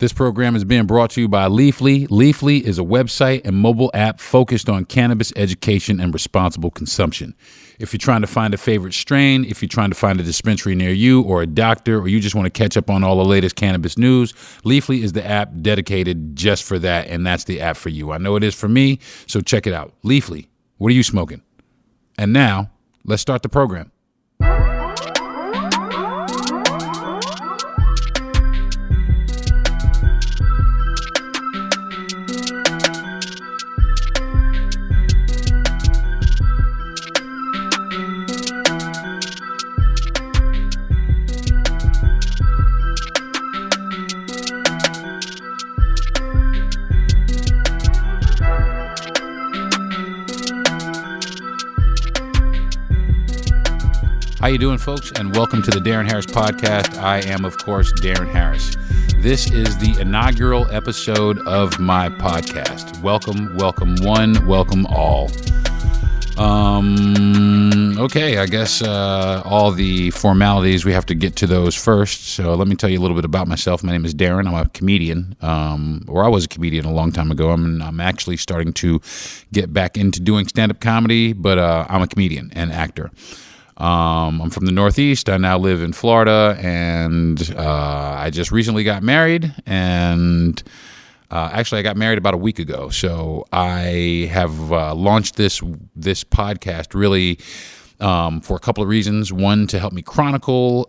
This program is being brought to you by Leafly. Leafly is a website and mobile app focused on cannabis education and responsible consumption. If you're trying to find a favorite strain, if you're trying to find a dispensary near you or a doctor, or you just want to catch up on all the latest cannabis news, Leafly is the app dedicated just for that, and that's the app for you. I know it is for me, so check it out. Leafly, what are you smoking? And now, let's start the program. How you doing, folks? And welcome to the Deron Harris Podcast. I am, of course, Deron Harris. This is the inaugural episode of my podcast. Welcome, welcome one, welcome all. Okay, I guess all the formalities, we have to get to those first. So let me tell you a little bit about myself. My name is Deron. I'm a comedian, or I was a comedian a long time ago. I'm actually starting to get back into doing stand-up comedy, but I'm a comedian and actor. I'm from the Northeast. I now live in Florida, and I just recently got married, and actually I got married about a week ago. So I have launched this podcast really for a couple of reasons. One, to help me chronicle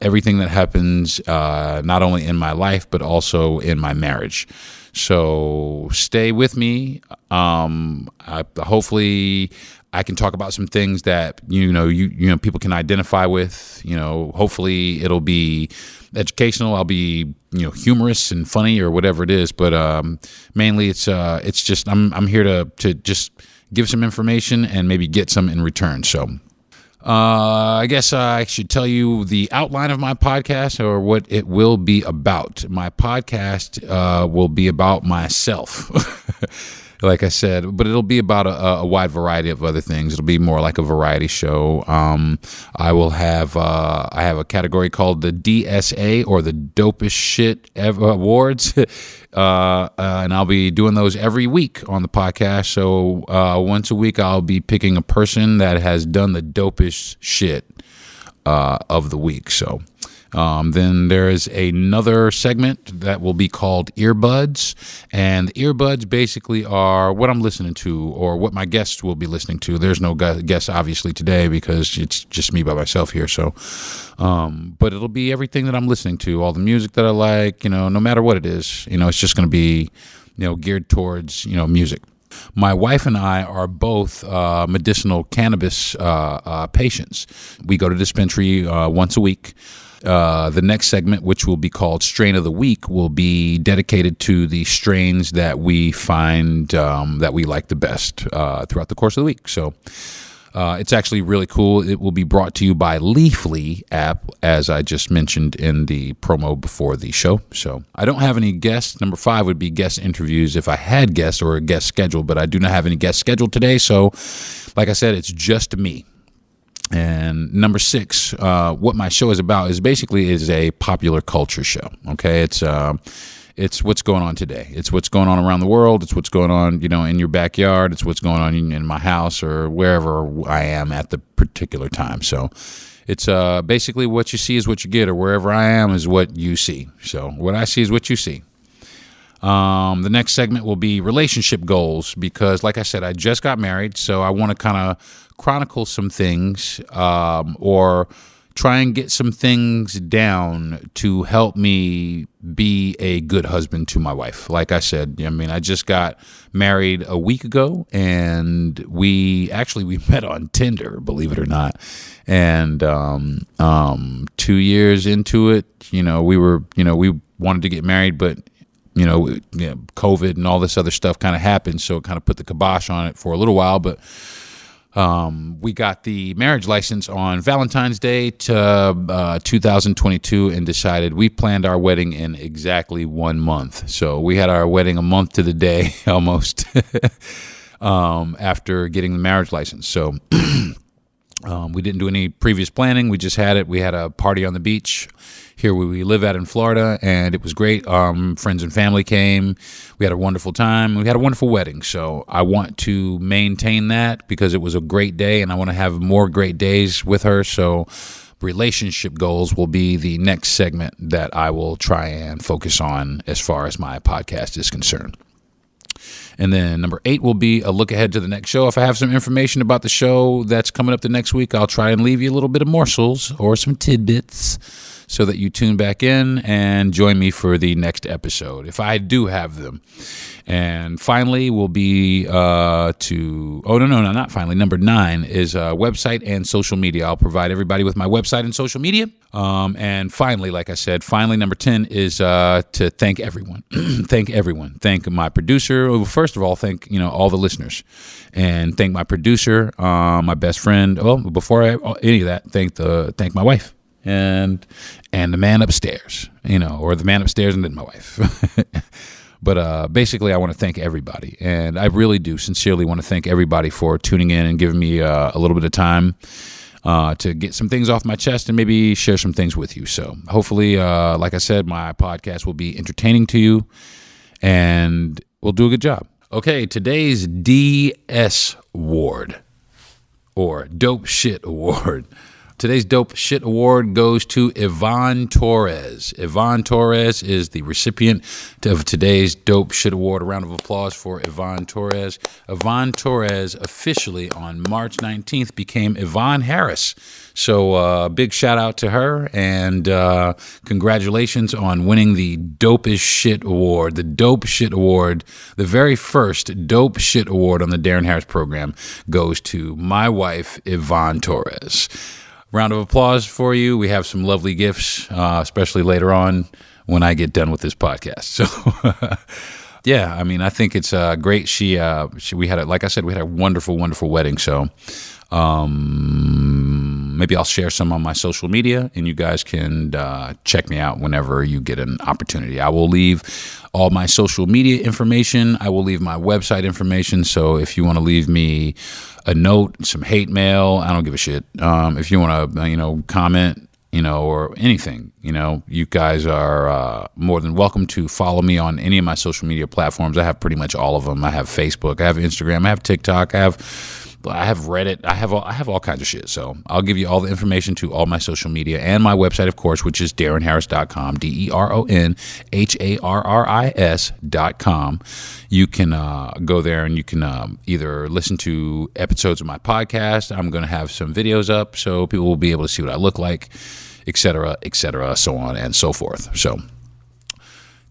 everything that happens not only in my life but also in my marriage. So stay with me. Hopefully I can talk about some things that you know people can identify with. Hopefully it'll be educational. I'll be humorous and funny or whatever it is. But mainly it's just I'm here to just give some information and maybe get some in return. So I guess I should tell you the outline of my podcast or what it will be about. My podcast will be about myself. Like I said, but it'll be about a wide variety of other things. It'll be more like a variety show. I will have I have a category called the DSA, or the Dopest Shit Awards, and I'll be doing those every week on the podcast. So once a week, I'll be picking a person that has done the dopest shit of the week. So. Then there is another segment that will be called Earbuds, and the earbuds basically are what I'm listening to or what my guests will be listening to. There's no guests obviously today because it's just me by myself here. So, but it'll be everything that I'm listening to, all the music that I like, no matter what it is, it's just going to be, geared towards, music. My wife and I are both medicinal cannabis patients. We go to dispensary once a week. The next segment, which will be called Strain of the Week, will be dedicated to the strains that we find that we like the best throughout the course of the week. So it's actually really cool. It will be brought to you by Leafly app, as I just mentioned in the promo before the show. So I don't have any guests. Number 5 would be guest interviews if I had guests or a guest scheduled, but I do not have any guests scheduled today. So like I said, it's just me. And number 6, what my show is about is basically a popular culture show. Okay, it's what's going on today. It's what's going on around the world. It's what's going on, in your backyard. It's what's going on in my house or wherever I am at the particular time. So it's basically what you see is what you get, or wherever I am is what you see. So what I see is what you see. The next segment will be relationship goals because, like I said, I just got married, so I want to kind of chronicle some things or try and get some things down to help me be a good husband to my wife. Like I said, I just got married a week ago, and we met on Tinder, believe it or not. And 2 years into it, we wanted to get married, but COVID and all this other stuff kind of happened, so it kind of put the kibosh on it for a little while. But we got the marriage license on Valentine's Day to 2022 and decided we planned our wedding in exactly 1 month. So we had our wedding a month to the day almost after getting the marriage license. So we didn't do any previous planning. We just had it. We had a party on the beach here where we live at in Florida, and it was great. Friends and family came. We had a wonderful time. We had a wonderful wedding. So I want to maintain that because it was a great day, and I want to have more great days with her. So relationship goals will be the next segment that I will try and focus on as far as my podcast is concerned. And then number 8 will be a look ahead to the next show. If I have some information about the show that's coming up the next week, I'll try and leave you a little bit of morsels or some tidbits so that you tune back in and join me for the next episode, if I do have them. And finally will be not finally. Number 9 is website and social media. I'll provide everybody with my website and social media. And finally, like I said, number 10 is to thank everyone. Thank everyone. Thank my producer. Well, first of all, thank all the listeners, and thank my producer, my best friend. Well, before any of that, thank my wife and the man upstairs. Or the man upstairs and then my wife. But basically, I want to thank everybody, and I really do sincerely want to thank everybody for tuning in and giving me a little bit of time to get some things off my chest and maybe share some things with you. So hopefully, like I said, my podcast will be entertaining to you, and we'll do a good job. Okay, today's DS Award, or Dope Shit Award. Today's Dope Shit Award goes to Yvonne Torres. Yvonne Torres is the recipient of today's Dope Shit Award. A round of applause for Yvonne Torres. Yvonne Torres officially on March 19th became Yvonne Harris. So big shout out to her, and congratulations on winning the Dopest Shit Award. The Dope Shit Award, the very first Dope Shit Award on the Deron Harris program, goes to my wife, Yvonne Torres. Round of applause for you. We have some lovely gifts, especially later on when I get done with this podcast. So, yeah, I mean, I think it's great. We had, like I said, we had a wonderful, wonderful wedding. So, maybe I'll share some on my social media, and you guys can check me out whenever you get an opportunity. I will leave all my social media information. I will leave my website information. So if you want to leave me a note, some hate mail, I don't give a shit. If you want to, comment, or anything, you guys are more than welcome to follow me on any of my social media platforms. I have pretty much all of them. I have Facebook, I have Instagram, I have TikTok, I have Reddit, I have all kinds of shit. So I'll give you all the information to all my social media and my website, of course, which is DeronHarris.com, DeronHarris.com. You can go there and you can either listen to episodes of my podcast. I'm going to have some videos up so people will be able to see what I look like, etc., so on and so forth. So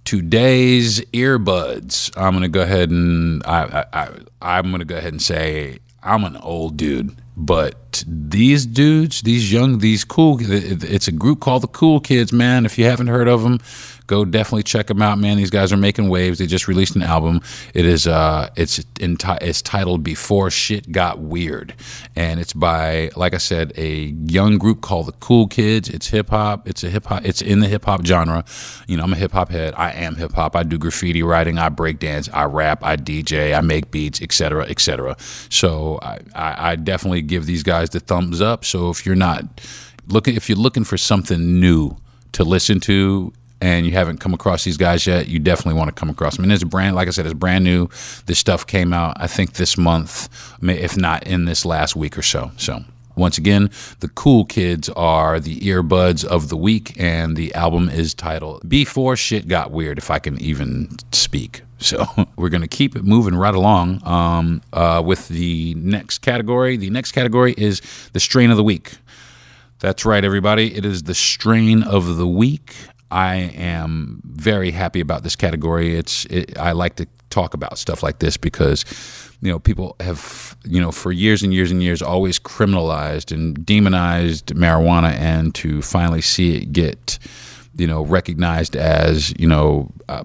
today's earbuds, I'm going to go ahead and I'm going to go ahead and say I'm an old dude, but these dudes, these cool, it's a group called the Cool Kids, man. If you haven't heard of them, go definitely check them out, man. These guys are making waves. They just released an album. It is it's titled Before Shit Got Weird, and it's by, like I said, a young group called the Cool Kids. It's hip hop. It's in the hip hop genre. I'm a hip hop head. I am hip hop. I do graffiti writing. I break dance. I rap. I DJ. I make beats, etc., etc. So I definitely give these guys the thumbs up. So if you're looking for something new to listen to, and you haven't come across these guys yet, you definitely want to come across them. And it's like I said, it's brand new. This stuff came out, I think, this month, if not in this last week or so. So once again, the Cool Kids are the earbuds of the week, and the album is titled Before Shit Got Weird, if I can even speak. So we're going to keep it moving right along with the next category. The next category is the Strain of the Week. That's right, everybody. It is the Strain of the Week. I am very happy about this category. I like to talk about stuff like this because, people have, for years and years and years always criminalized and demonized marijuana, and to finally see it get, recognized as,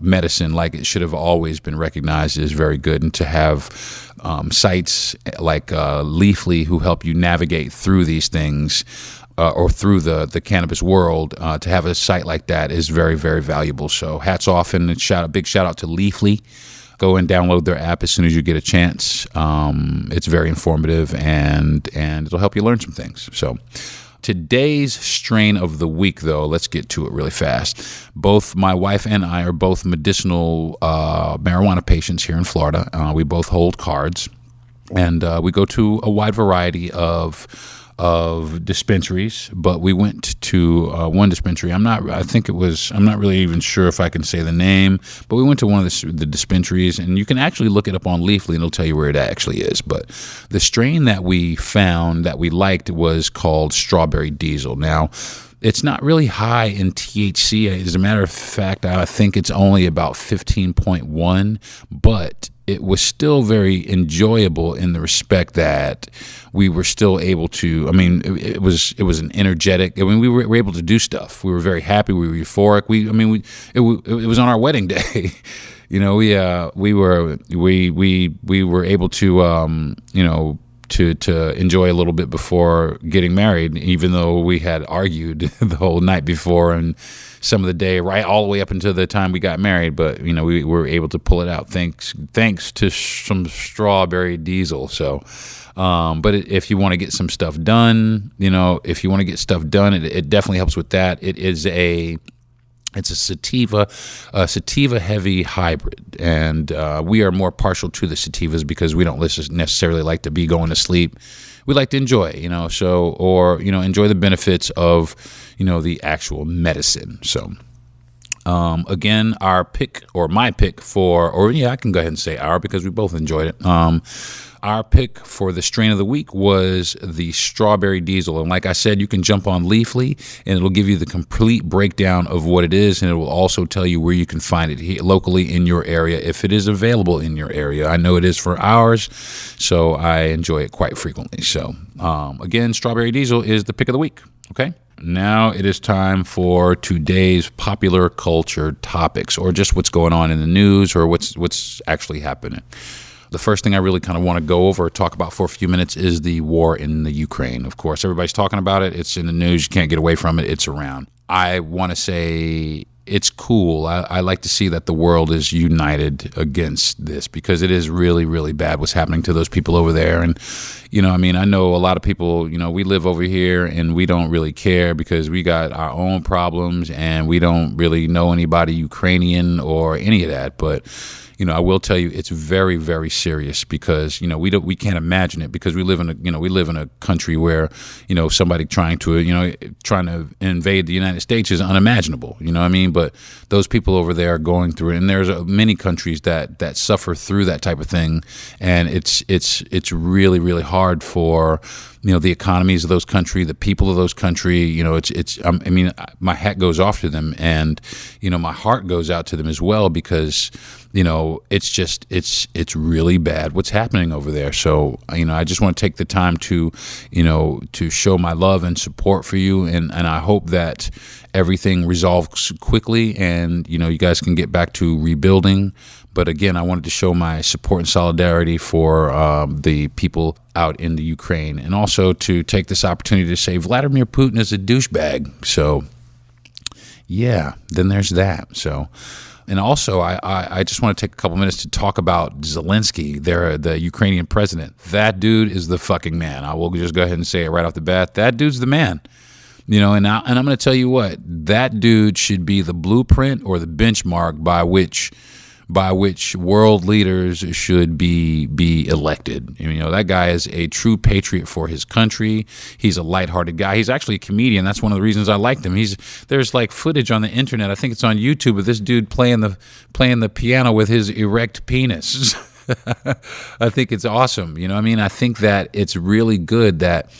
medicine like it should have always been recognized is very good. And to have sites like Leafly who help you navigate through these things, or through the cannabis world, to have a site like that is very, very valuable. So hats off, and a big shout out to Leafly. Go and download their app as soon as you get a chance. It's very informative, and it'll help you learn some things. So Today's strain of the week, though, let's get to it really fast. Both my wife and I are both medicinal marijuana patients here in Florida. We both hold cards, and we go to a wide variety of dispensaries, but we went to one dispensary. I'm not really even sure if I can say the name, but we went to one of the dispensaries, and you can actually look it up on Leafly and it'll tell you where it actually is. But the strain that we found that we liked was called Strawberry Diesel. Now, it's not really high in THC. As a matter of fact, I think it's only about 15.1, but it was still very enjoyable in the respect that we were still able to, it was an energetic, we were able to do stuff. We were very happy. We were euphoric. It was on our wedding day. We were able to, to enjoy a little bit before getting married, even though we had argued the whole night before and some of the day, right all the way up until the time we got married. But we were able to pull it out thanks to some Strawberry Diesel. So, but if you want to get some stuff done, it definitely helps with that. It's a sativa heavy hybrid, and we are more partial to the sativas because we don't necessarily like to be going to sleep. We like to enjoy, enjoy the benefits of, the actual medicine. So, again, my pick I can go ahead and say because we both enjoyed it. Our pick for the strain of the week was the Strawberry Diesel. And like I said, you can jump on Leafly and it'll give you the complete breakdown of what it is. And it will also tell you where you can find it locally in your area, if it is available in your area. I know it is for ours, so I enjoy it quite frequently. So again, Strawberry Diesel is the pick of the week. Okay. Now it is time for today's popular culture topics, or just what's going on in the news, or what's actually happening. The first thing I really kind of want to go over or talk about for a few minutes is the war in the Ukraine. Of course, everybody's talking about it. It's in the news. You can't get away from it. It's around. I want to say it's cool. I like to see that the world is united against this, because it is really, really bad what's happening to those people over there. And, I know a lot of people, we live over here and we don't really care because we got our own problems and we don't really know anybody Ukrainian or any of that. But I will tell you, it's very, very serious because we can't imagine it, because we live in a country where somebody trying to invade the United States is unimaginable. But those people over there are going through it, and there's many countries that suffer through that type of thing, and it's really, really hard for the economies of those countries, the people of those countries. My hat goes off to them, and my heart goes out to them as well, because it's really bad what's happening over there. So I just want to take the time to show my love and support for you, and I hope that everything resolves quickly and you guys can get back to rebuilding. But again, I wanted to show my support and solidarity for the people out in the Ukraine, and also to take this opportunity to say Vladimir Putin is a douchebag. So yeah, then there's that. So, and also I just want to take a couple minutes to talk about Zelensky, the Ukrainian president. That dude is the fucking man. I will just go ahead and say it right off the bat. That dude's the man. And I'm going to tell you what, that dude should be the blueprint or the benchmark by which world leaders should be elected. That guy is a true patriot for his country. He's a lighthearted guy. He's actually a comedian. That's one of the reasons I liked him. There's like footage on the internet, I think it's on YouTube, of this dude playing the piano with his erect penis. I think it's awesome. I think that it's really good that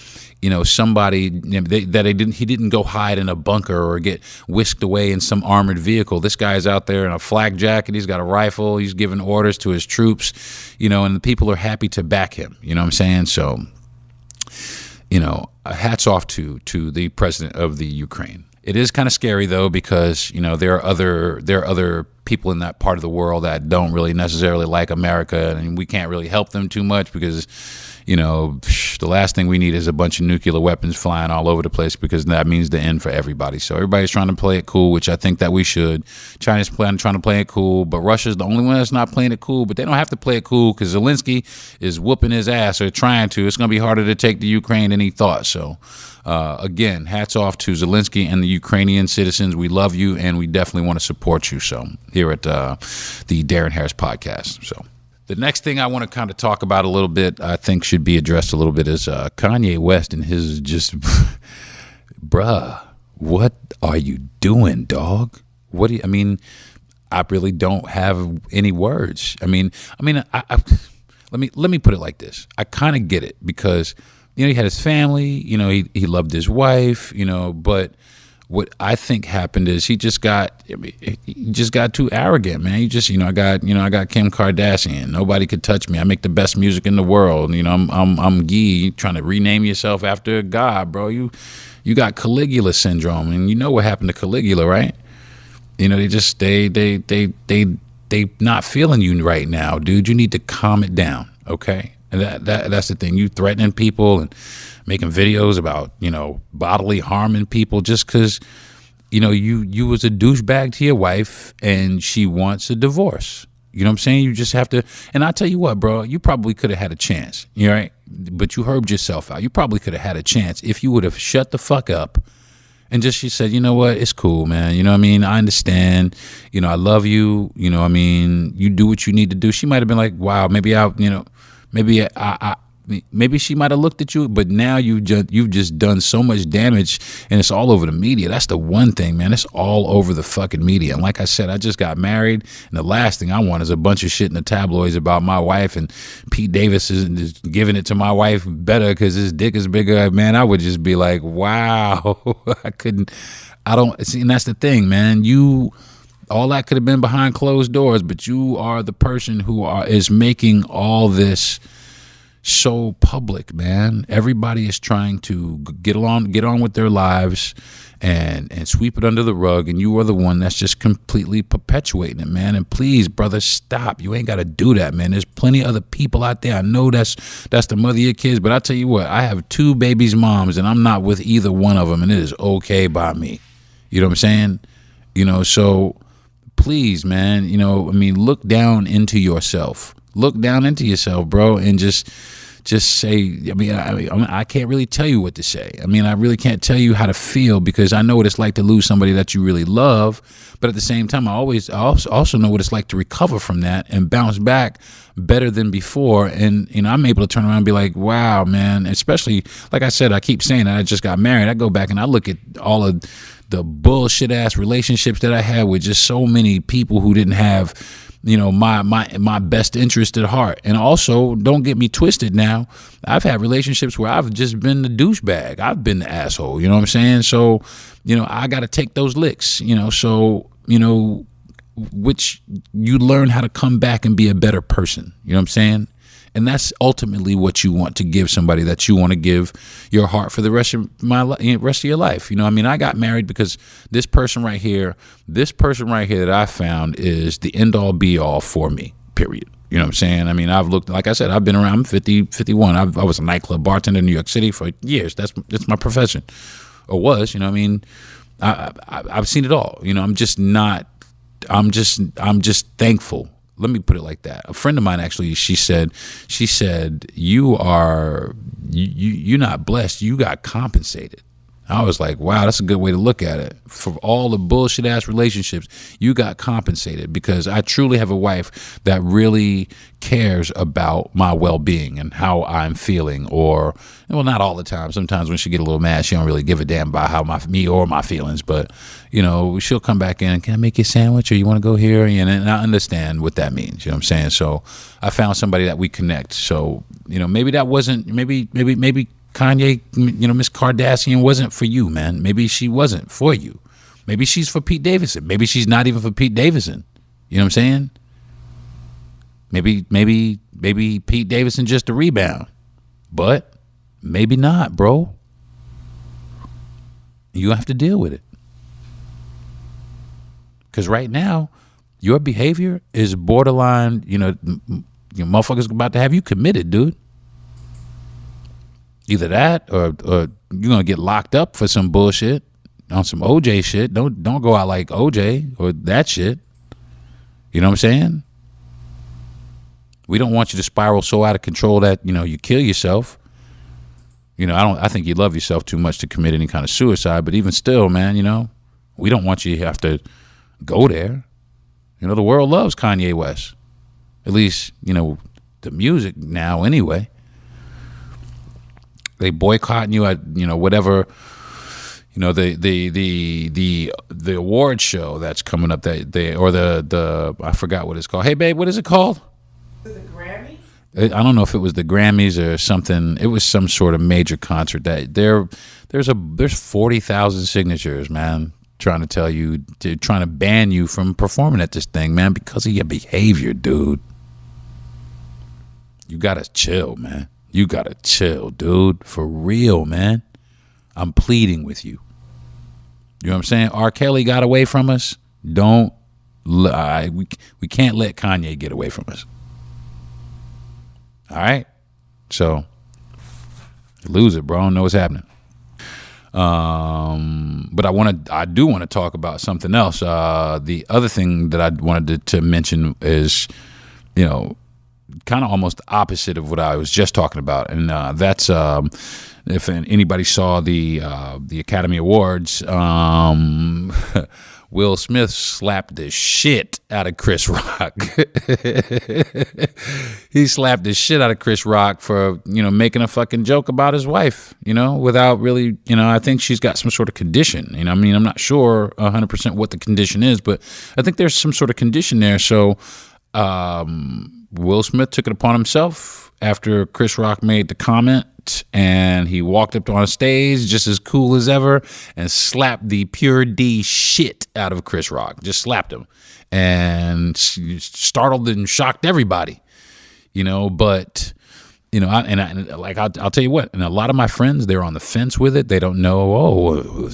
somebody he didn't go hide in a bunker or get whisked away in some armored vehicle. This guy's out there in a flak jacket. He's got a rifle. He's giving orders to his troops, and the people are happy to back him. You know what I'm saying? So, hats off to the president of the Ukraine. It is kind of scary though, because there are other people in that part of the world that don't really necessarily like America, and we can't really help them too much because the last thing we need is a bunch of nuclear weapons flying all over the place, because that means the end for everybody. So everybody's trying to play it cool, which I think that we should. China's trying to play it cool, but Russia's the only one that's not playing it cool. But they don't have to play it cool, because Zelensky is whooping his ass, or trying to. It's going to be harder to take the Ukraine than he thought. So again, hats off to Zelensky and the Ukrainian citizens. We love you, and we definitely want to support you. So here at the Darren Harris podcast. So the next thing I want to kind of talk about a little bit, I think should be addressed a little bit, is Kanye West and his just, bruh, what are you doing, dog? I really don't have any words. I let me put it like this. I kind of get it, because he had his family, he loved his wife, but what I think happened is he just got too arrogant, man. I got Kim Kardashian. Nobody could touch me. I make the best music in the world. I'm Guy. Trying to rename yourself after God, bro. You got Caligula syndrome, and you know what happened to Caligula, right? They not feeling you right now, dude. You need to calm it down, okay? And that's the thing. You threatening people and making videos about, bodily harming people just because, you was a douchebag to your wife and she wants a divorce. You know what I'm saying? You just have to. And I tell you what, bro, you probably could have had a chance, right? But you herbed yourself out. You probably could have had a chance if you would have shut the fuck up and she said, you know what, it's cool, man. You know what I mean? I understand. I love you. You do what you need to do. She might have been like, wow, maybe maybe she might have looked at you, but now you've just done so much damage, and it's all over the media. That's the one thing, man. It's all over the fucking media. And like I said, I just got married, and the last thing I want is a bunch of shit in the tabloids about my wife, and Pete Davis is giving it to my wife better because his dick is bigger. Man, I would just be like, wow. And that's the thing, man. All that could have been behind closed doors, but you are the person who is making all this so public, man. Everybody is trying to get on with their lives and sweep it under the rug, and you are the one that's just completely perpetuating it, man. And please, brother, stop. You ain't got to do that, man. There's plenty of other people out there. I know that's the mother of your kids, but I tell you what, I have 2 babies' moms, and I'm not with either one of them, and it is okay by me. You know what I'm saying? So please, man, look down into yourself. Look down into yourself, bro, and just say, I can't really tell you what to say. I really can't tell you how to feel, because I know what it's like to lose somebody that you really love. But at the same time, I also know what it's like to recover from that and bounce back better than before. And, I'm able to turn around and be like, wow, man, especially, like I said, I keep saying that I just got married. I go back and I look at all of the bullshit ass relationships that I had with just so many people who didn't have, my best interest at heart. And also, don't get me twisted now, I've had relationships where I've just been the douchebag. I've been the asshole, you know what I'm saying? So, I got to take those licks, which you learn how to come back and be a better person, you know what I'm saying? And that's ultimately what you want to give somebody, that you want to give your heart for the rest of your life. I got married because this person right here that I found is the end all be all for me, period. You know what I'm saying? I've looked, like I said, I've been around, I'm 51. I was a nightclub bartender in New York City for years. That's my profession, or was, I've seen it all. I'm just thankful. Let me put it like that. A friend of mine, actually, she said, you're not blessed. You got compensated. I was like, wow, that's a good way to look at it. For all the bullshit ass relationships, you got compensated, because I truly have a wife that really cares about my well-being and how I'm feeling. Or, well, not all the time. Sometimes when she get a little mad, she don't really give a damn about how me or my feelings. But, she'll come back in, can I make you a sandwich, or you want to go here? And I understand what that means. You know what I'm saying? So I found somebody that we connect. So, maybe that wasn't, maybe Kanye, Miss Kardashian wasn't for you, man. Maybe she wasn't for you. Maybe she's for Pete Davidson. Maybe she's not even for Pete Davidson. You know what I'm saying? Maybe Pete Davidson just a rebound. But maybe not, bro. You have to deal with it. Because right now, your behavior is borderline, motherfuckers about to have you committed, dude. Either that or you're gonna get locked up for some bullshit on some OJ shit. Don't go out like OJ or that shit. You know what I'm saying? We don't want you to spiral so out of control that, you kill yourself. I think you love yourself too much to commit any kind of suicide, but even still, man, we don't want you to have to go there. The world loves Kanye West. At least, the music now anyway. They boycotting you at, whatever, the award show that's coming up or the I forgot what it's called. Hey babe, what is it called? The Grammys? I don't know if it was the Grammys or something. It was some sort of major concert that there's 40,000 signatures, man, trying to ban you from performing at this thing, man, because of your behavior, dude. You gotta chill, man. You gotta chill, dude. For real, man. I'm pleading with you. You know what I'm saying? R. Kelly got away from us. We can't let Kanye get away from us. All right? So, lose it, bro. I don't know what's happening. But I do want to talk about something else. The other thing that I wanted to mention is, kind of almost the opposite of what I was just talking about, and that's if anybody saw the Academy Awards, Will Smith slapped the shit out of Chris Rock. He slapped the shit out of Chris Rock for making a fucking joke about his wife, without really, I think she's got some sort of condition. I'm not sure 100% what the condition is, but I think there's some sort of condition there. So Will Smith took it upon himself after Chris Rock made the comment, and he walked up on a stage just as cool as ever and slapped the pure D shit out of Chris Rock. Just slapped him and startled and shocked everybody, but I'll tell you what, and a lot of my friends, they're on the fence with it. They don't know,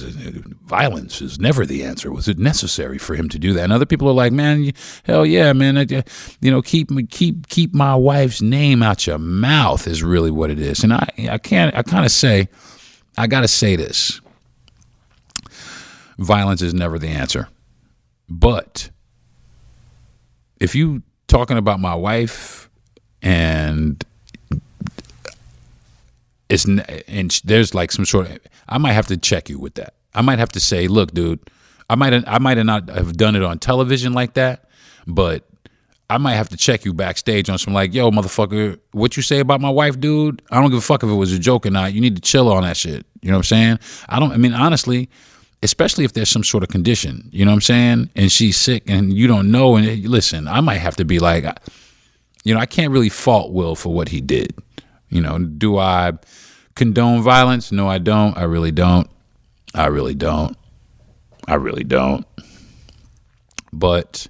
violence is never the answer. Was it necessary for him to do that? And other people are like, man, hell yeah, man, keep my wife's name out your mouth is really what it is. And I gotta say this. Violence is never the answer. But if you talking about my wife and there's like some sort of, I might have to check you with that. I might have to say, look, dude, I might have not have done it on television like that, but I might have to check you backstage on some like, yo, motherfucker, what you say about my wife, dude? I don't give a fuck if it was a joke or not. You need to chill on that shit. You know what I'm saying? Honestly, especially if there's some sort of condition, you know what I'm saying? And she's sick and you don't know. And listen, I might have to be like, I can't really fault Will for what he did. Do I condone violence? No, I don't. I really don't. But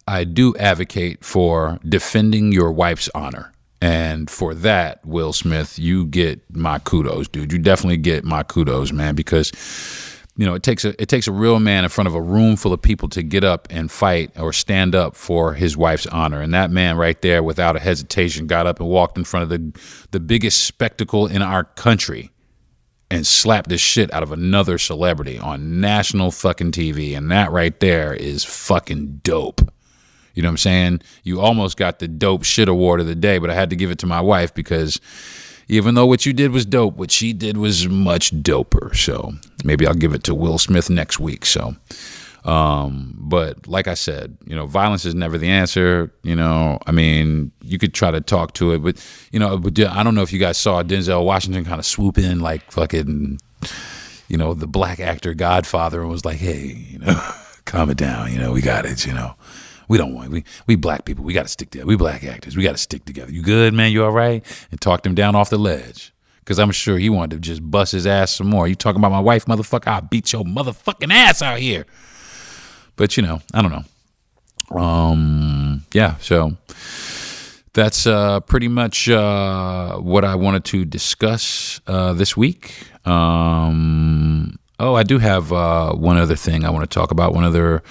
I do advocate for defending your wife's honor. And for that, Will Smith, you get my kudos, dude. You definitely get my kudos, man, because it takes a real man in front of a room full of people to get up and fight or stand up for his wife's honor. And that man right there, without a hesitation, got up and walked in front of the biggest spectacle in our country and slapped the shit out of another celebrity on national fucking TV. And that right there is fucking dope. You know what I'm saying? You almost got the dope shit award of the day, but I had to give it to my wife because even though what you did was dope, what she did was much doper. So maybe I'll give it to Will Smith next week. So, but like I said, violence is never the answer. You could try to talk to it, but I don't know if you guys saw Denzel Washington kind of swoop in like fucking, the black actor Godfather and was like, hey, calm it down. We got it. We don't want, we black people, we got to stick together. We black actors, we got to stick together. You good, man? You all right? And talked him down off the ledge. Because I'm sure he wanted to just bust his ass some more. You talking about my wife, motherfucker? I'll beat your motherfucking ass out here. But, I don't know. Yeah, so that's pretty much what I wanted to discuss this week. I do have one other thing I want to talk about. One other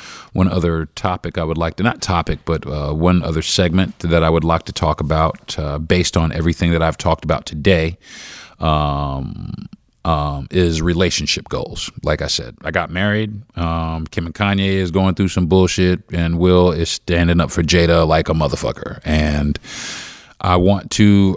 topic I would like to, not topic, but one other segment that I would like to talk about based on everything that I've talked about today. is relationship goals. Like I said, I got married. Kim and Kanye is going through some bullshit, and Will is standing up for Jada like a motherfucker. And I want to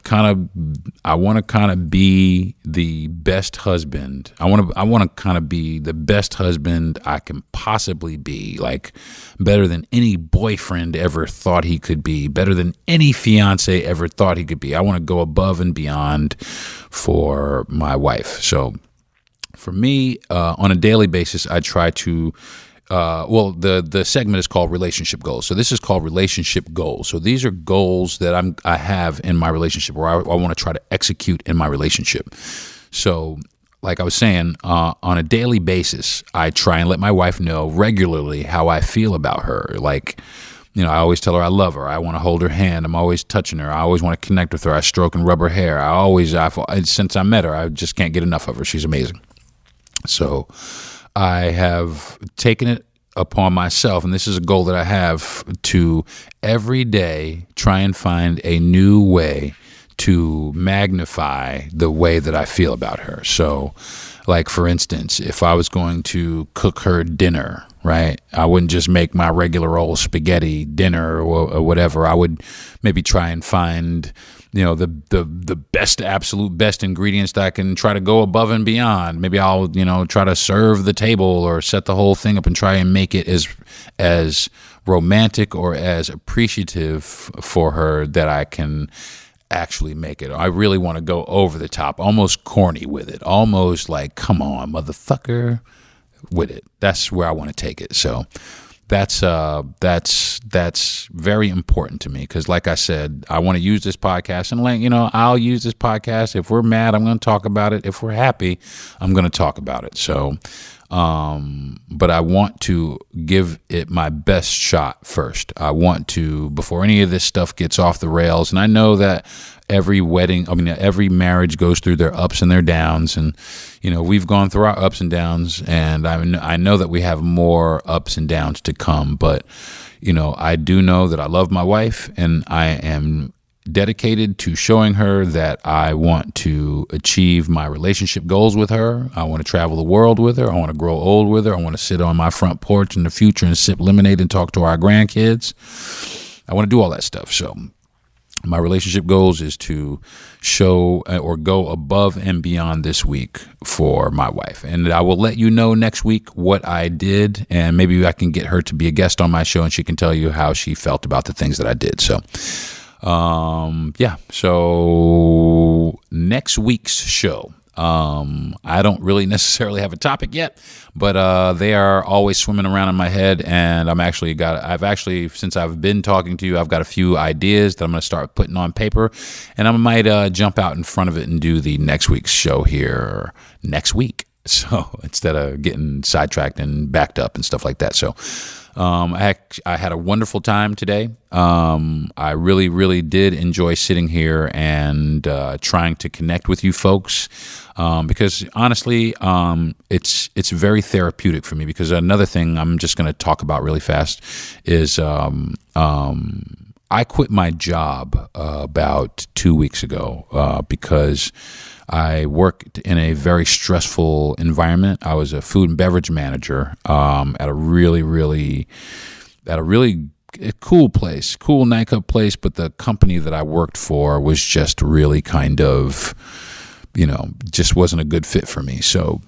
kind of be the best husband. I want to kind of be the best husband I can possibly be, like better than any boyfriend ever thought he could be, better than any fiance ever thought he could be. I want to go above and beyond for my wife. So for me, on a daily basis, I try to the segment is called relationship goals. So this is called relationship goals. So these are goals that I have in my relationship, or I want to try to execute in my relationship. So like I was saying, on a daily basis, I try and let my wife know regularly how I feel about her. Like, you know, I always tell her I love her. I want to hold her hand. I'm always touching her. I always want to connect with her. I stroke and rub her hair. Since I met her, I just can't get enough of her. She's amazing. So I have taken it upon myself, and this is a goal that I have, to every day try and find a new way to magnify the way that I feel about her. So, like, for instance, if I was going to cook her dinner, right, I wouldn't just make my regular old spaghetti dinner or whatever. I would maybe try and find, you know, the best, absolute best ingredients that I can try to go above and beyond. Maybe I'll, you know, try to serve the table or set the whole thing up and try and make it as romantic or as appreciative for her that I can actually make it. I really want to go over the top, almost corny with it, almost like, come on, motherfucker, with it. That's where I want to take it. So that's very important to me, because like I said, I want to use this podcast, and you know, I'll use this podcast. If we're mad, I'm going to talk about it. If we're happy, I'm going to talk about it. So but I want to give it my best shot first. I want to, before any of this stuff gets off the rails, and I know that every marriage goes through their ups and their downs, and you know, we've gone through our ups and downs, and I know that we have more ups and downs to come, but you know, I do know that I love my wife, and I am dedicated to showing her that I want to achieve my relationship goals with her. I want to travel the world with her. I want to grow old with her. I want to sit on my front porch in the future and sip lemonade and talk to our grandkids. I want to do all that stuff. So my relationship goals is to show or go above and beyond this week for my wife. And I will let you know next week what I did, and maybe I can get her to be a guest on my show, and she can tell you how she felt about the things that I did. So so next week's show, I don't really necessarily have a topic yet, but they are always swimming around in my head, and I've actually, since I've been talking to you, I've got a few ideas that I'm going to start putting on paper, and I might jump out in front of it and do the next week's show here next week. So instead of getting sidetracked and backed up and stuff like that. So I had a wonderful time today. I really, really did enjoy sitting here and trying to connect with you folks, because honestly, it's very therapeutic for me. Because another thing I'm just going to talk about really fast is I quit my job about 2 weeks ago because I worked in a very stressful environment. I was a food and beverage manager at a really cool place, cool nightclub place, but the company that I worked for was just really kind of, you know, just wasn't a good fit for me. So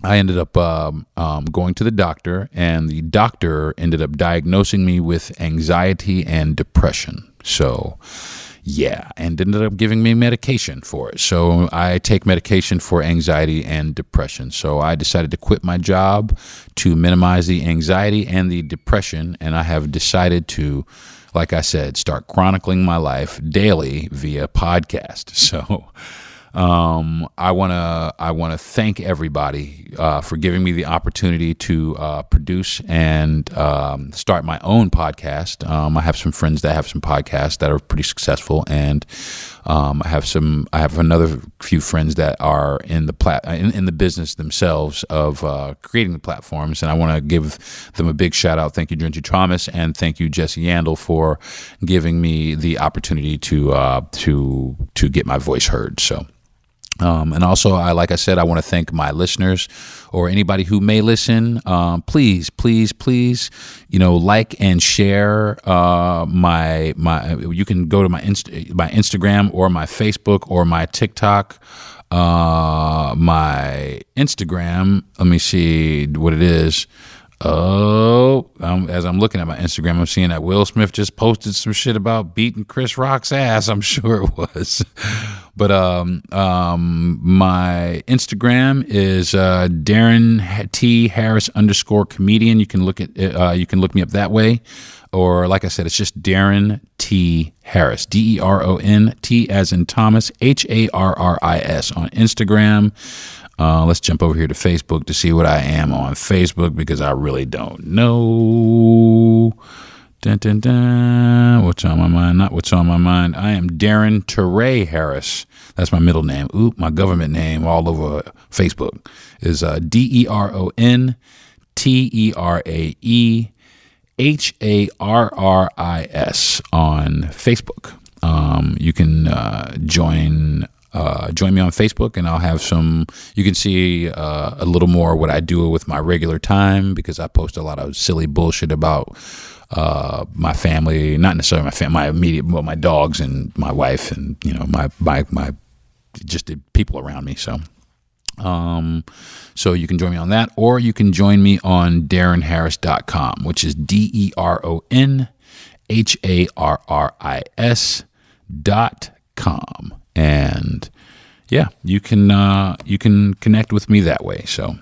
I ended up going to the doctor, and the doctor ended up diagnosing me with anxiety and depression. So yeah, and ended up giving me medication for it. So I take medication for anxiety and depression. So I decided to quit my job to minimize the anxiety and the depression, and I have decided to, like I said, start chronicling my life daily via podcast. So I want to thank everybody for giving me the opportunity to produce and start my own podcast. I have some friends that have some podcasts that are pretty successful, and I have another few friends that are in the business themselves of creating the platforms, and I want to give them a big shout out. Thank you, Drenty Thomas, and thank you, Jesse Yandel, for giving me the opportunity to get my voice heard. So And also, like I said, I want to thank my listeners or anybody who may listen. Please, like and share my. You can go to my Instagram or my Facebook or my TikTok. My Instagram. Let me see what it is. As I'm looking at my Instagram, I'm seeing that Will Smith just posted some shit about beating Chris Rock's ass. I'm sure it was. But my Instagram is Deron T Harris _comedian. You can look me up that way. Or like I said, it's just Deron T Harris, Deron T as in Thomas, Harris on Instagram. Let's jump over here to Facebook to see what I am on Facebook, because I really don't know. Dun, dun, dun. What's on my mind? Not what's on my mind. I am Deron Teray Harris. That's my middle name. My government name all over Facebook is DeronTerae Harris on Facebook. You can join me on Facebook, and I'll have you can see a little more what I do with my regular time, because I post a lot of silly bullshit about my family, not necessarily my immediate, well, my dogs and my wife, and my just the people around me. So you can join me on that, or you can join me on DeronHarris.com, which is DeronHarris.com. And yeah, you can connect with me that way. So,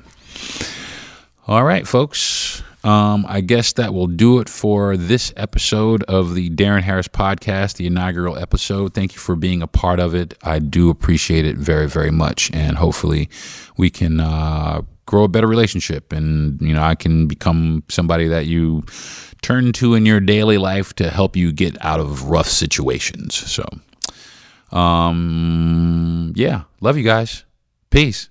all right, folks. I guess that will do it for this episode of the Deron Harris podcast, the inaugural episode. Thank you for being a part of it. I do appreciate it very, very much. And hopefully we can grow a better relationship, and I can become somebody that you turn to in your daily life to help you get out of rough situations. So, yeah, love you guys. Peace.